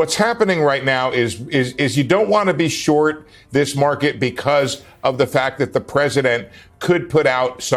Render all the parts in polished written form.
What's happening right now is you don't want to be short this market because of the fact that the president could put out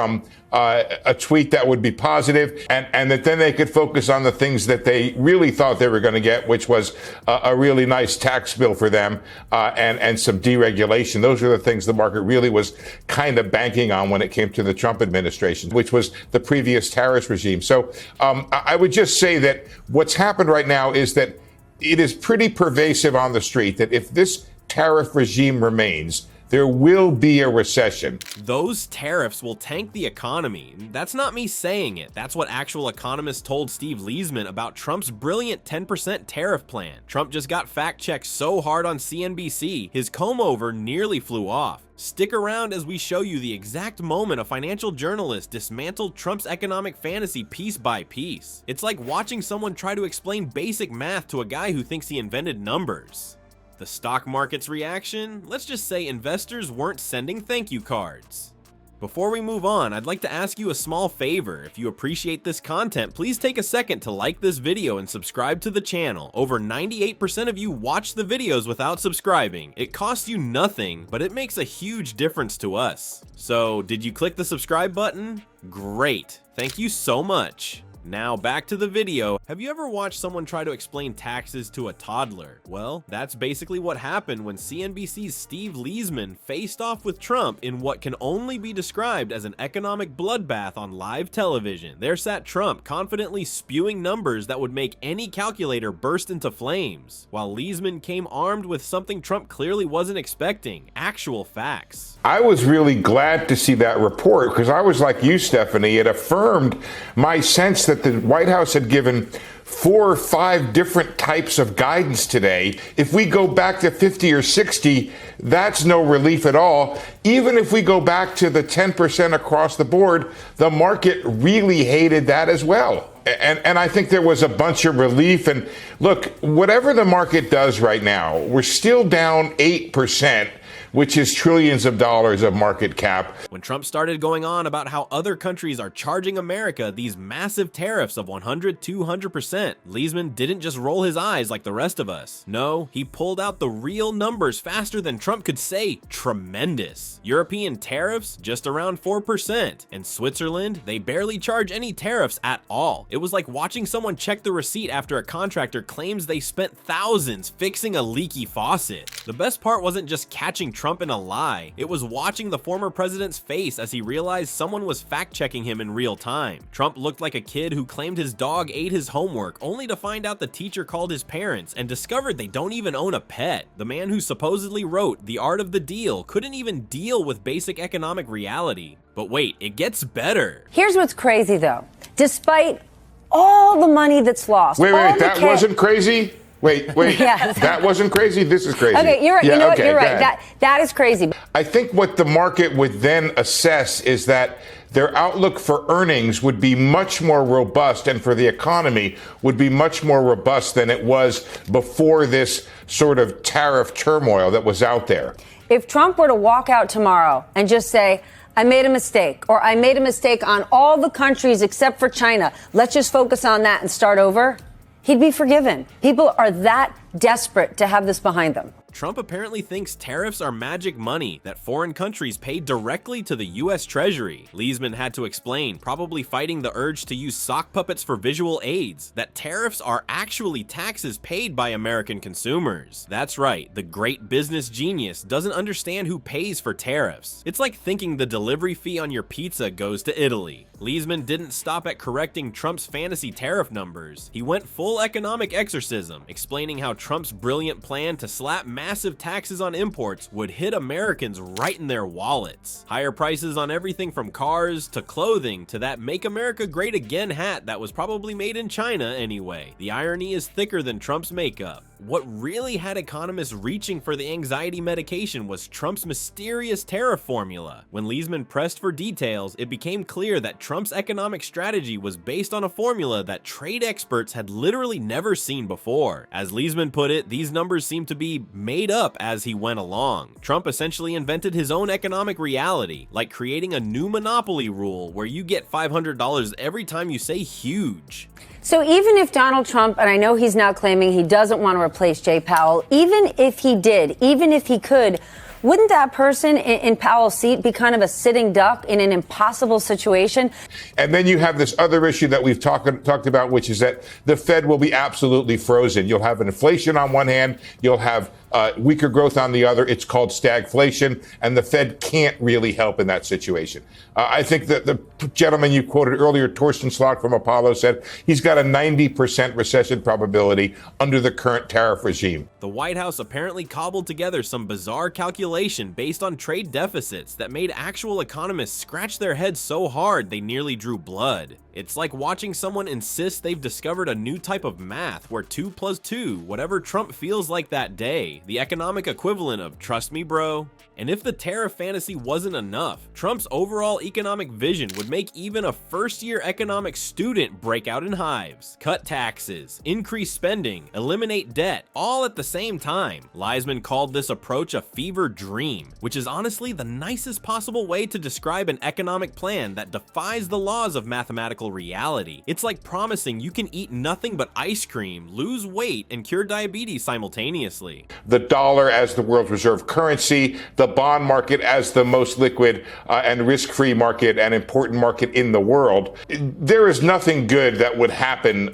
a tweet that would be positive, and that then they could focus on the things that they really thought they were going to get, which was a really nice tax bill for them and some deregulation. Those are the things the market really was kind of banking on when it came to the Trump administration, which was the previous tariff regime. So I would just say that what's happened right now is that it is pretty pervasive on the street that if this tariff regime remains, there will be a recession. Those tariffs will tank the economy. That's not me saying it. That's what actual economists told Steve Liesman about Trump's brilliant 10% tariff plan. Trump just got fact-checked so hard on CNBC, his comb-over nearly flew off. Stick around as we show you the exact moment a financial journalist dismantled Trump's economic fantasy piece by piece. It's like watching someone try to explain basic math to a guy who thinks he invented numbers. The stock market's reaction? Let's just say investors weren't sending thank you cards. Before we move on, I'd like to ask you a small favor. If you appreciate this content, please take a second to like this video and subscribe to the channel. Over 98% of you watch the videos without subscribing. It costs you nothing, but it makes a huge difference to us. So, did you click the subscribe button? Great. Thank you so much. Now back to the video. Have you ever watched someone try to explain taxes to a toddler? Well, that's basically what happened when CNBC's Steve Liesman faced off with Trump in what can only be described as an economic bloodbath on live television. There sat Trump confidently spewing numbers that would make any calculator burst into flames, while Liesman came armed with something Trump clearly wasn't expecting: actual facts. I was really glad to see that report because I was like you, Stephanie. It affirmed my sense that the White House had given 4 or 5 different types of guidance today. If we go back to 50 or 60, that's no relief at all. Even if we go back to the 10% across the board, the market really hated that as well. And I think there was a bunch of relief. And look, whatever the market does right now, we're still down 8%. Which is trillions of dollars of market cap. When Trump started going on about how other countries are charging America these massive tariffs of 100–200%, Liesman didn't just roll his eyes like the rest of us. No, he pulled out the real numbers faster than Trump could say tremendous. European tariffs, just around 4%. And Switzerland, they barely charge any tariffs at all. It was like watching someone check the receipt after a contractor claims they spent thousands fixing a leaky faucet. The best part wasn't just catching Trump in a lie. It was watching the former president's face as he realized someone was fact-checking him in real time. Trump looked like a kid who claimed his dog ate his homework, only to find out the teacher called his parents and discovered they don't even own a pet. The man who supposedly wrote The Art of the Deal couldn't even deal with basic economic reality. But wait, it gets better. Here's what's crazy though. Despite all the money that's lost. Wait, that wasn't crazy? Wait. Yes. That wasn't crazy? This is crazy. Okay, you're right. Yeah, you know what? okay, You're right. That is crazy. I think what the market would then assess is that their outlook for earnings would be much more robust, and for the economy would be much more robust than it was before this sort of tariff turmoil that was out there. If Trump were to walk out tomorrow and just say, I made a mistake, or I made a mistake on all the countries except for China, let's just focus on that and start over, he'd be forgiven. People are that desperate to have this behind them. Trump apparently thinks tariffs are magic money that foreign countries pay directly to the U.S. Treasury. Liesman had to explain, probably fighting the urge to use sock puppets for visual aids, that tariffs are actually taxes paid by American consumers. That's right, the great business genius doesn't understand who pays for tariffs. It's like thinking the delivery fee on your pizza goes to Italy. Liesman didn't stop at correcting Trump's fantasy tariff numbers. He went full economic exorcism, explaining how Trump's brilliant plan to slap massive taxes on imports would hit Americans right in their wallets. Higher prices on everything from cars to clothing to that Make America Great Again hat that was probably made in China anyway. The irony is thicker than Trump's makeup. What really had economists reaching for the anxiety medication was Trump's mysterious tariff formula. When Liesman pressed for details, it became clear that Trump's economic strategy was based on a formula that trade experts had literally never seen before. As Liesman put it, these numbers seem to be made up as he went along. Trump essentially invented his own economic reality, like creating a new monopoly rule where you get $500 every time you say huge. So even if Donald Trump, and I know he's now claiming he doesn't want to replace Jay Powell, even if he did, even if he could, wouldn't that person in Powell's seat be kind of a sitting duck in an impossible situation? And then you have this other issue that we've talked about, which is that the Fed will be absolutely frozen. You'll have inflation on one hand, you'll have weaker growth on the other. It's called stagflation, and the Fed can't really help in that situation. I think that the gentleman you quoted earlier, Torsten Slot from Apollo, said he's got a 90% recession probability under the current tariff regime. The White House apparently cobbled together some bizarre calculation based on trade deficits that made actual economists scratch their heads so hard they nearly drew blood. It's like watching someone insist they've discovered a new type of math where 2 + 2, whatever Trump feels like that day, the economic equivalent of trust me bro. And if the tariff fantasy wasn't enough, Trump's overall economic vision would make even a first-year economics student break out in hives, cut taxes, increase spending, eliminate debt, all at the same time. Liesman called this approach a fever dream, which is honestly the nicest possible way to describe an economic plan that defies the laws of mathematical reality. It's like promising you can eat nothing but ice cream, lose weight, and cure diabetes simultaneously. The dollar as the world's reserve currency, the bond market as the most liquid and risk-free market and important market in the world. There is nothing good that would happen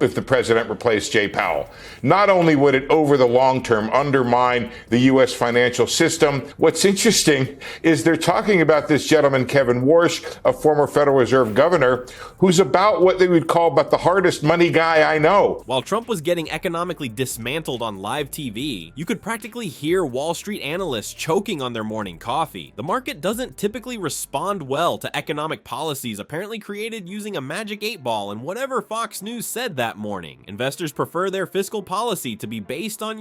if the president replaced Jay Powell. Not only would it, over the long term, undermine the U.S. financial system, what's interesting is they're talking about this gentleman, Kevin Warsh, a former Federal Reserve governor, who's about what they would call about the hardest money guy I know. While Trump was getting economically dismantled on live TV, you could practically hear Wall Street analysts choking on their morning coffee. The market doesn't typically respond well to economic policies apparently created using a magic 8-ball and whatever Fox News said that morning. Investors prefer their fiscal policy to be based on,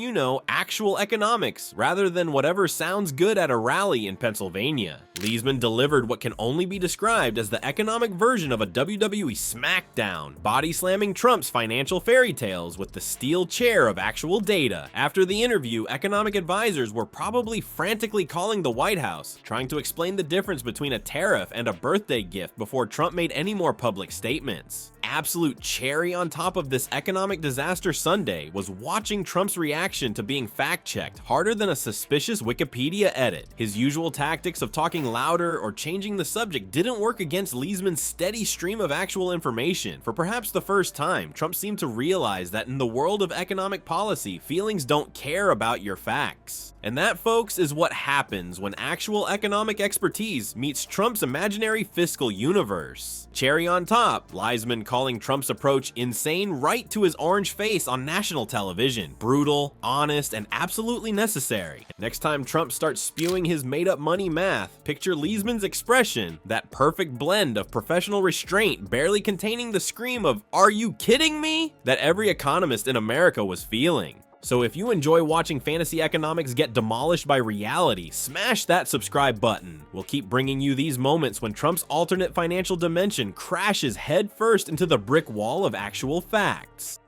actual economics rather than whatever sounds good at a rally in Pennsylvania. Liesman delivered what can only be described as the economic version of a WWE SmackDown, body slamming Trump's financial fairy tales with the steel chair of actual data. After the interview, economic advisors were probably frantically calling the White House, trying to explain the difference between a tariff and a birthday gift before Trump made any more public statements. Absolute cherry on top of this economic disaster Sunday was watching Trump's reaction to being fact-checked harder than a suspicious Wikipedia edit. His usual tactics of talking louder or changing the subject didn't work against Liesman's steady stream of actual information. For perhaps the first time, Trump seemed to realize that in the world of economic policy, feelings don't care about your facts. And that, folks, is what happens when actual economic expertise meets Trump's imaginary fiscal universe. Cherry on top, Liesman calling Trump's approach insane right to his orange face on national television. Brutal, honest, and absolutely necessary. Next time Trump starts spewing his made-up money math, picture Liesman's expression, that perfect blend of professional restraint barely containing the scream of "Are you kidding me?" that every economist in America was feeling. So if you enjoy watching fantasy economics get demolished by reality, smash that subscribe button. We'll keep bringing you these moments when Trump's alternate financial dimension crashes headfirst into the brick wall of actual facts.